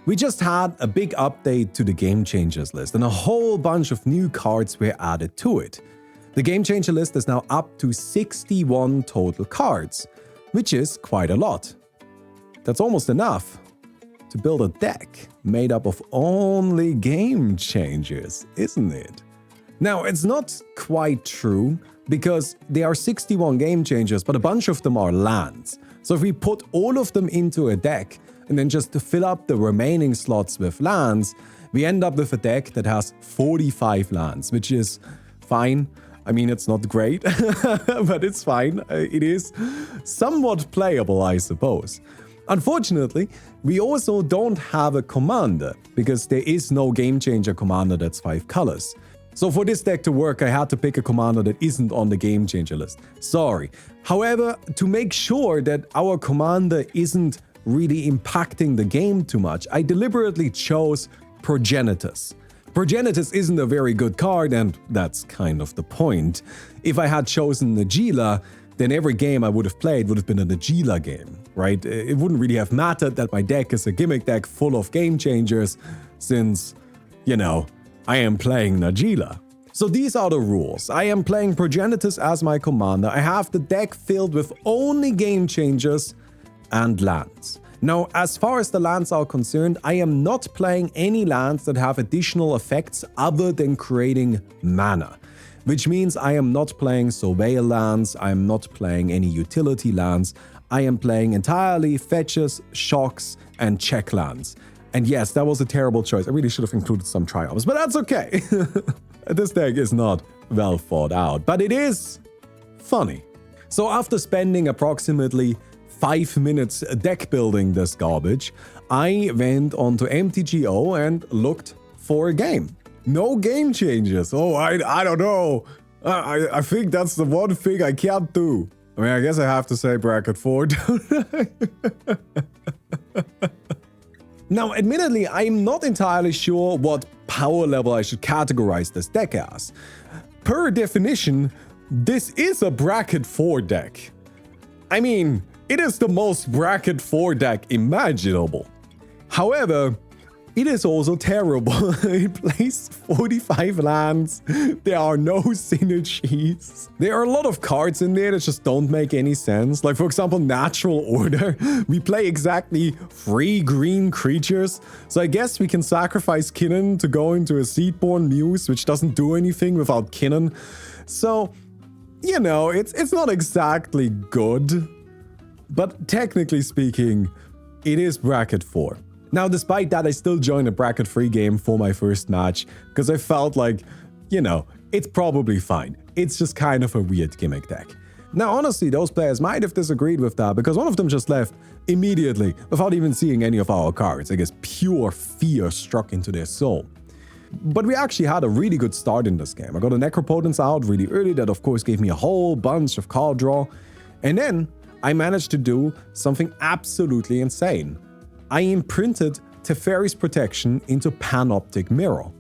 We just had a big update to the Game Changers list and a whole bunch of new cards were added to it. The Game Changer list is now up to 61 total cards, which is quite a lot. That's almost enough to build a deck made up of only Game Changers, isn't it? Now, it's not quite true because there are 61 Game Changers, but a bunch of them are lands. So if we put all of them into a deck and then just to fill up the remaining slots with lands, we end up with a deck that has 45 lands, which is fine. I mean, it's not great, but it's fine. It is somewhat playable, I suppose. Unfortunately, we also don't have a commander because there is no Game Changer commander that's 5 colors. So for this deck to work, I had to pick a commander that isn't on the Game Changer list. Sorry. However, to make sure that our commander isn't really impacting the game too much, I deliberately chose Progenitus. Progenitus isn't a very good card, and that's kind of the point. If I had chosen Najeela, then every game I would have played would have been a Najeela game, right? It wouldn't really have mattered that my deck is a gimmick deck full of Game Changers, since, you know, I am playing Najeela. So these are the rules. I am playing Progenitus as my commander. I have the deck filled with only Game Changers and lands. Now, as far as the lands are concerned, I am not playing any lands that have additional effects other than creating mana. Which means I am not playing Surveil lands, I am not playing any utility lands, I am playing entirely fetches, shocks, and check lands. And yes, that was a terrible choice. I really should have included some triumphs, but that's okay. This deck is not well thought out, but it is funny. So after spending approximately 5 minutes deck building this garbage, I went onto MTGO and looked for a game. No Game Changers. Oh, I don't know. I think that's the one thing I can't do. I mean, I guess I have to say bracket 4, don't I? Now, admittedly, I'm not entirely sure what power level I should categorize this deck as. Per definition, this is a bracket 4 deck. I mean, it is the most bracket 4 deck imaginable. However, it is also terrible. It plays 45 lands. There are no synergies. There are a lot of cards in there that just don't make any sense. Like, for example, Natural Order. We play exactly 3 green creatures. So I guess we can sacrifice Kinnan to go into a Seedborn Muse, which doesn't do anything without Kinnan. So, you know, it's not exactly good. But technically speaking, it is bracket 4. Now, despite that, I still joined a bracket 3 game for my first match because I felt like, you know, it's probably fine. It's just kind of a weird gimmick deck. Now, honestly, those players might have disagreed with that because one of them just left immediately without even seeing any of our cards. I guess pure fear struck into their soul. But we actually had a really good start in this game. I got a Necropotence out really early that, of course, gave me a whole bunch of card draw. And then I managed to do something absolutely insane. I imprinted Teferi's Protection into Panoptic Mirror.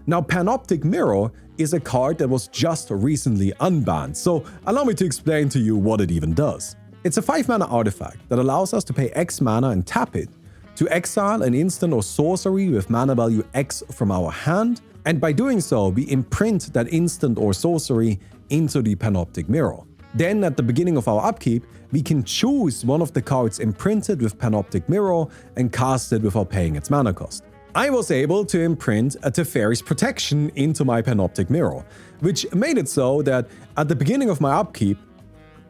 Now, Panoptic Mirror is a card that was just recently unbanned, so allow me to explain to you what it even does. It's a 5-mana artifact that allows us to pay X mana and tap it to exile an instant or sorcery with mana value X from our hand, and by doing so, we imprint that instant or sorcery into the Panoptic Mirror. Then, at the beginning of our upkeep, we can choose one of the cards imprinted with Panoptic Mirror and cast it without paying its mana cost. I was able to imprint a Teferi's Protection into my Panoptic Mirror, which made it so that at the beginning of my upkeep,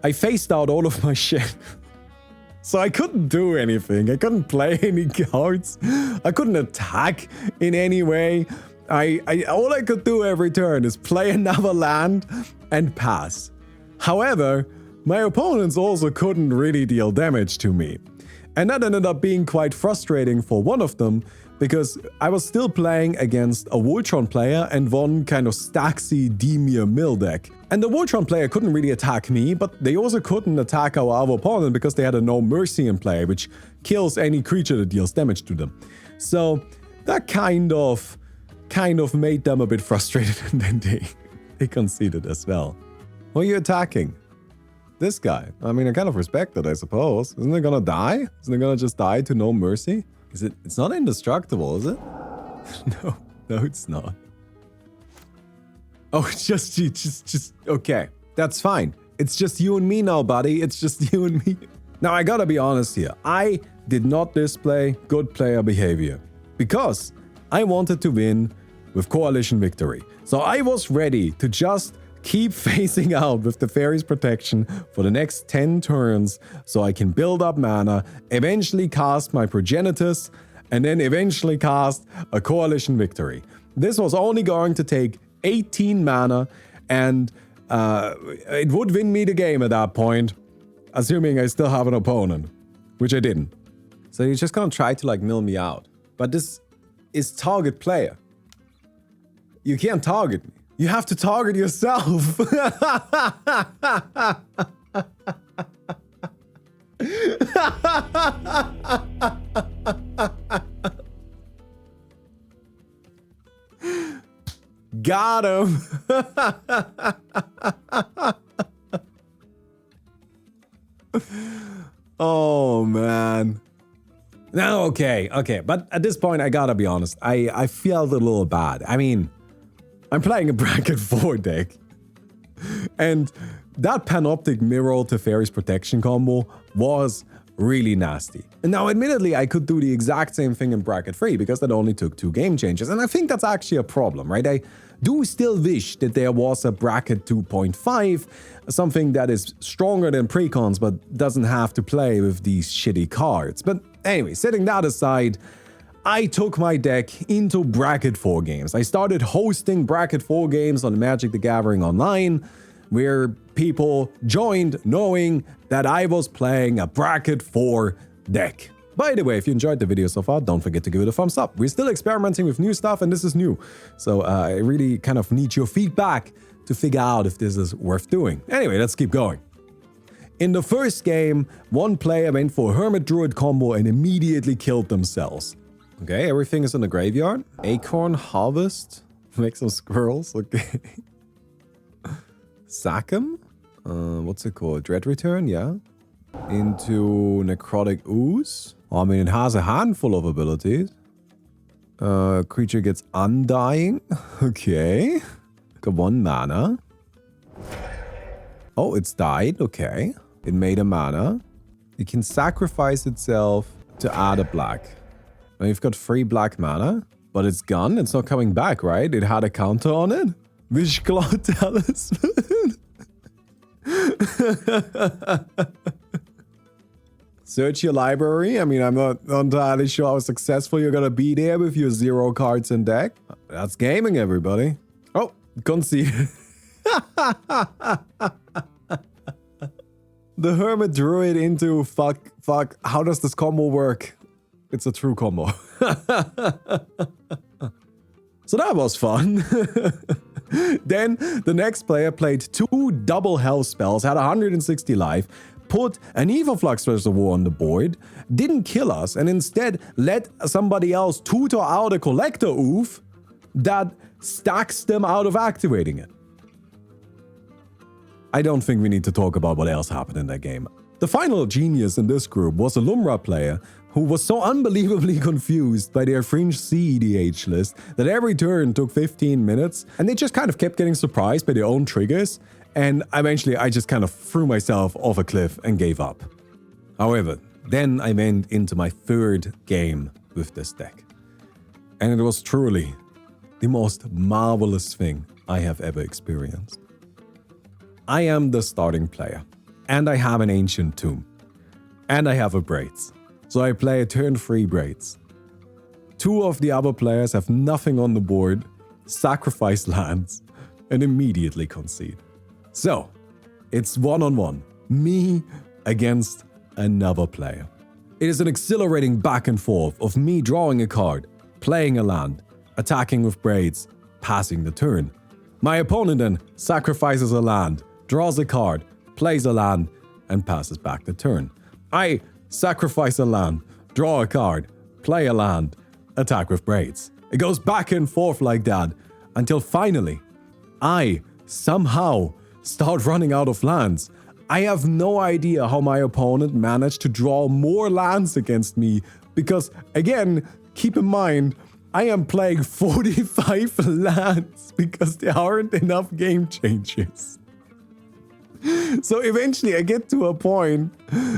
I phased out all of my shit. So I couldn't do anything, I couldn't play any cards, I couldn't attack in any way. All I could do every turn is play another land and pass. However, my opponents also couldn't really deal damage to me. And that ended up being quite frustrating for one of them, because I was still playing against a Voltron player and one kind of Staxy Demir Mill deck. And the Voltron player couldn't really attack me, but they also couldn't attack our other opponent because they had a No Mercy in play, which kills any creature that deals damage to them. So that kind of made them a bit frustrated, and then they conceded as well. Who are you attacking? This guy. I mean, I kind of respect it, I suppose. Isn't it gonna die? Isn't it gonna just die to No Mercy? Is it? It's not indestructible, is it? No, it's not. Oh, it's just, okay. That's fine. It's just you and me now, buddy. It's just you and me. Now, I gotta be honest here. I did not display good player behavior because I wanted to win with coalition victory. So I was ready to just keep phasing out with the fairy's protection for the next 10 turns so I can build up mana, eventually cast my progenitors, and then eventually cast a coalition victory. This was only going to take 18 mana, and it would win me the game at that point, assuming I still have an opponent, which I didn't. So you're just gonna try to like mill me out. But this is target player. You can't target me. You have to target yourself. Got him. Oh, man. No, okay. But at this point, I gotta be honest. I felt a little bad. I mean, I'm playing a bracket 4 deck. And that Panoptic Mirror Teferi's Protection combo was really nasty. And now, admittedly, I could do the exact same thing in bracket 3 because that only took 2 game changes. And I think that's actually a problem, right? I do still wish that there was a bracket 2.5, something that is stronger than precons but doesn't have to play with these shitty cards. But anyway, setting that aside, I took my deck into bracket 4 games. I started hosting bracket 4 games on Magic the Gathering Online, where people joined knowing that I was playing a bracket 4 deck. By the way, if you enjoyed the video so far, don't forget to give it a thumbs up. We're still experimenting with new stuff, and this is new. So I really kind of need your feedback to figure out if this is worth doing. Anyway, let's keep going. In the first game, one player went for a Hermit Druid combo and immediately killed themselves. Okay, everything is in the graveyard. Acorn Harvest. Make some squirrels. Okay. Sack 'em? What's it called? Dread Return, yeah. Into Necrotic Ooze. I mean, it has a handful of abilities. Creature gets Undying. Okay. Got 1 mana. Oh, it's died. Okay. It made a mana. It can sacrifice itself to add a black. Now you've got 3 black mana, but it's gone. It's not coming back, right? It had a counter on it. Wishclaw Talisman. Search your library. I mean, I'm not entirely sure how successful you're gonna be there with your 0 cards in deck. That's gaming, everybody. Oh, concede. The Hermit Druid into fuck. How does this combo work? It's a true combo. So that was fun. Then the next player played 2 double hell spells, had 160 life, put an Evoflux Reservoir on the board, didn't kill us, and instead let somebody else tutor out a Collector Oof that stacks them out of activating it. I don't think we need to talk about what else happened in that game. The final genius in this group was a Lumra player who was so unbelievably confused by their fringe CEDH list that every turn took 15 minutes, and they just kind of kept getting surprised by their own triggers, and eventually I just kind of threw myself off a cliff and gave up. However, then I went into my 3rd game with this deck, and it was truly the most marvelous thing I have ever experienced. I am the starting player, and I have an Ancient Tomb, and I have a Braids. So I play a turn 3 Braids. 2 of the other players have nothing on the board, sacrifice lands, and immediately concede. So, it's 1-on-1, me against another player. It is an exhilarating back and forth of me drawing a card, playing a land, attacking with Braids, passing the turn. My opponent then sacrifices a land, draws a card, plays a land, and passes back the turn. I sacrifice a land, draw a card, play a land, attack with Braids. It goes back and forth like that until finally, I somehow start running out of lands. I have no idea how my opponent managed to draw more lands against me Because, again, keep in mind, I am playing 45 lands because there aren't enough game changes. So eventually I get to a point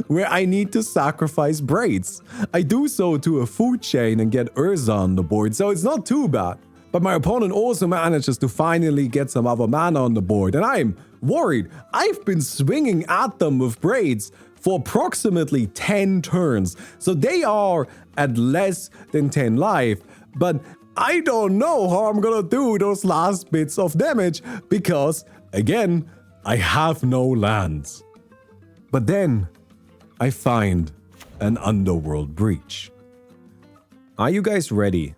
where I need to sacrifice braids. I do so to a food chain and get Urza on the board, so it's not too bad. But my opponent also manages to finally get some other mana on the board, and I'm worried. I've been swinging at them with braids for approximately 10 turns, so they are at less than 10 life, but I don't know how I'm gonna do those last bits of damage because, again, I have no lands. But then I find an underworld breach. Are you guys ready?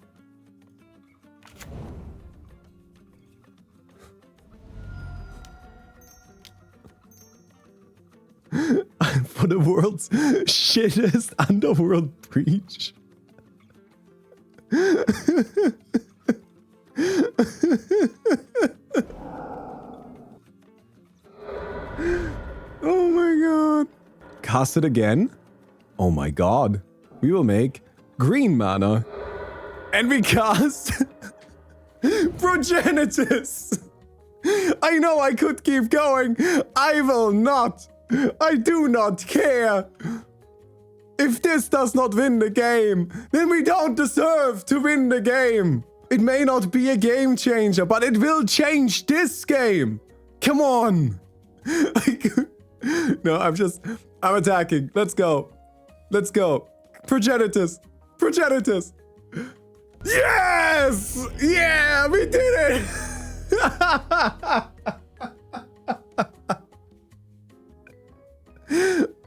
For the world's shittest underworld breach. Oh my god. Cast it again? Oh my god. We will make green mana. And we cast Progenitus. I know I could keep going. I will not. I do not care. If this does not win the game, then we don't deserve to win the game. It may not be a game changer, but it will change this game. Come on. No, I'm attacking. Let's go. Let's go. Progenitus. Progenitus. Yes! Yeah, we did it!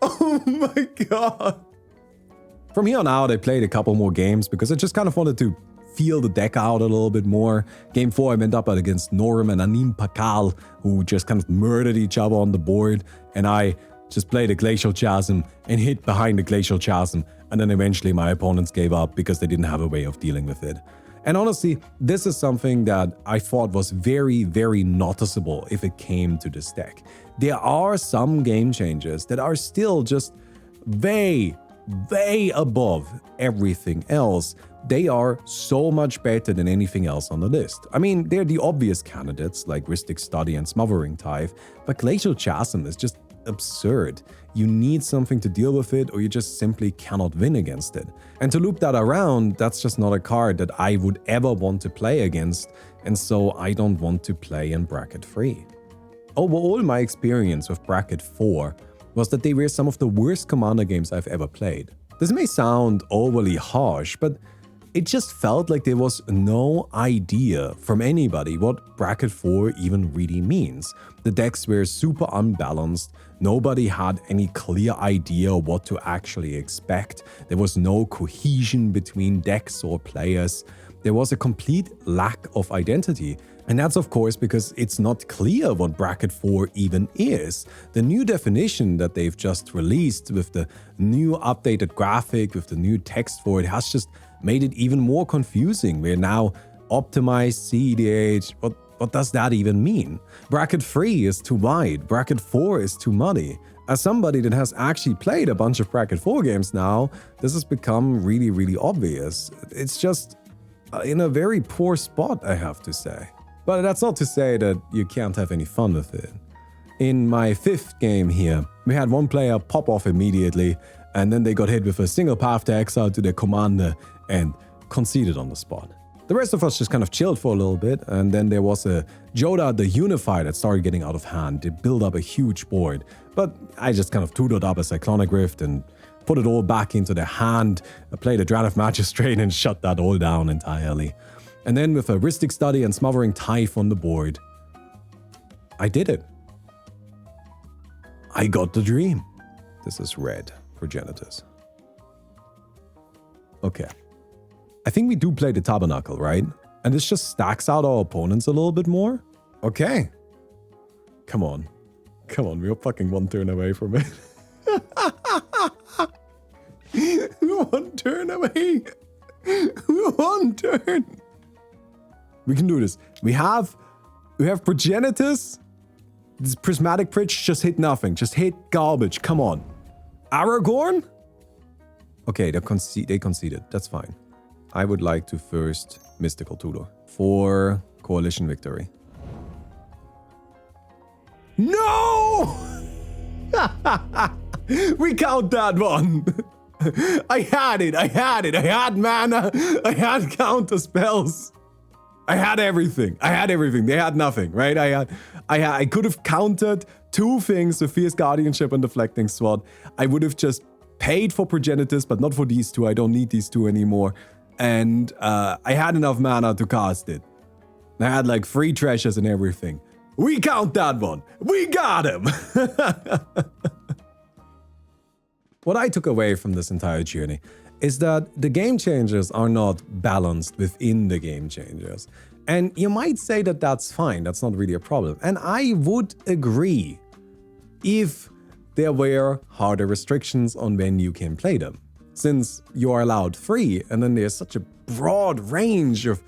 Oh my god. From here on out, I played a couple more games because I just kind of wanted to feel the deck out a little bit more. Game 4, I went up against Norm and Anim Pakal, who just kind of murdered each other on the board. And I just played a Glacial Chasm and hid behind the Glacial Chasm. And then eventually my opponents gave up because they didn't have a way of dealing with it. And honestly, this is something that I thought was very, very noticeable if it came to this deck. There are some game changes that are still just way above everything else. They are so much better than anything else on the list. I mean, they're the obvious candidates like Rhystic Study and Smothering Tithe, but Glacial Chasm is just absurd. You need something to deal with it or you just simply cannot win against it. And to loop that around, that's just not a card that I would ever want to play against, and so I don't want to play in Bracket 3. Overall, my experience with Bracket 4 was that they were some of the worst Commander games I've ever played. This may sound overly harsh, but it just felt like there was no idea from anybody what Bracket 4 even really means. The decks were super unbalanced, nobody had any clear idea what to actually expect, there was no cohesion between decks or players, there was a complete lack of identity. And that's of course because it's not clear what Bracket 4 even is. The new definition that they've just released with the new updated graphic, with the new text for it, has just made it even more confusing. We're now optimized CEDH. What does that even mean? Bracket 3 is too wide. Bracket 4 is too muddy. As somebody that has actually played a bunch of Bracket 4 games now, this has become really, really obvious. It's just in a very poor spot, I have to say. But that's not to say that you can't have any fun with it. In my 5th game here, we had one player pop off immediately, and then they got hit with a single path to exile to their commander and conceded on the spot. The rest of us just kind of chilled for a little bit, and then there was a Joda the Unified that started getting out of hand. They built up a huge board, but I just kind of tutored up a Cyclonic Rift and put it all back into their hand, played a Drannith Magistrate and shut that all down entirely. And then with a Rhystic Study and Smothering Tithe on the board, I did it. I got the dream. This is red Progenitus. Okay. I think we do play the Tabernacle, right? And this just stacks out our opponents a little bit more? Okay. Come on. Come on, we're fucking one turn away from it. One turn away. One turn. We can do this. We have Progenitus. This Prismatic Bridge just hit nothing. Just hit garbage. Come on. Aragorn? Okay, they conceded. That's fine. I would like to first Mystical Tutor for Coalition victory. No! We count that one. I had it. I had mana. I had counter spells. I had everything. They had nothing, right? I could have countered 2 things with Fierce Guardianship and Deflecting Sword. I would have just paid for Progenitus, but not for these 2. I don't need these 2 anymore. And I had enough mana to cast it. I had like 3 treasures and everything. We count that one. We got him. What I took away from this entire journey is that the game changers are not balanced within the game changers. And you might say that that's fine, that's not really a problem. And I would agree if there were harder restrictions on when you can play them. Since you are allowed 3, and then there's such a broad range of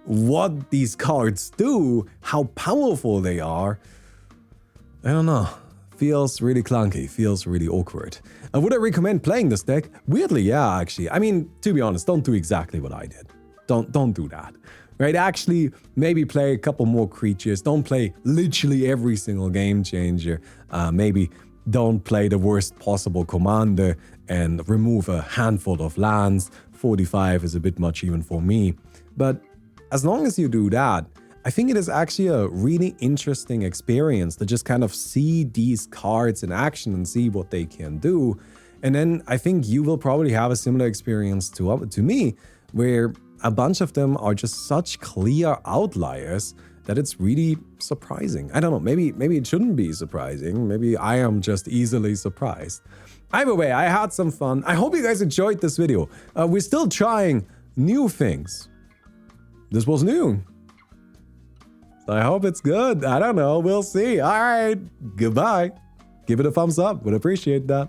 what these cards do, how powerful they are, I don't know. Feels really clunky, feels really awkward. Would I recommend playing this deck? Weirdly, yeah, actually. I mean, to be honest, don't do exactly what I did. Don't do that. Right? Actually, maybe play a couple more creatures. Don't play literally every single game changer. Maybe don't play the worst possible commander and remove a handful of lands. 45 is a bit much even for me. But as long as you do that, I think it is actually a really interesting experience to just kind of see these cards in action and see what they can do. And then I think you will probably have a similar experience to me, where a bunch of them are just such clear outliers that it's really surprising. I don't know, maybe it shouldn't be surprising. Maybe I am just easily surprised. Either way, I had some fun. I hope you guys enjoyed this video. We're still trying new things. This was new. I hope it's good. I don't know. We'll see. All right. Goodbye. Give it a thumbs up. Would appreciate that.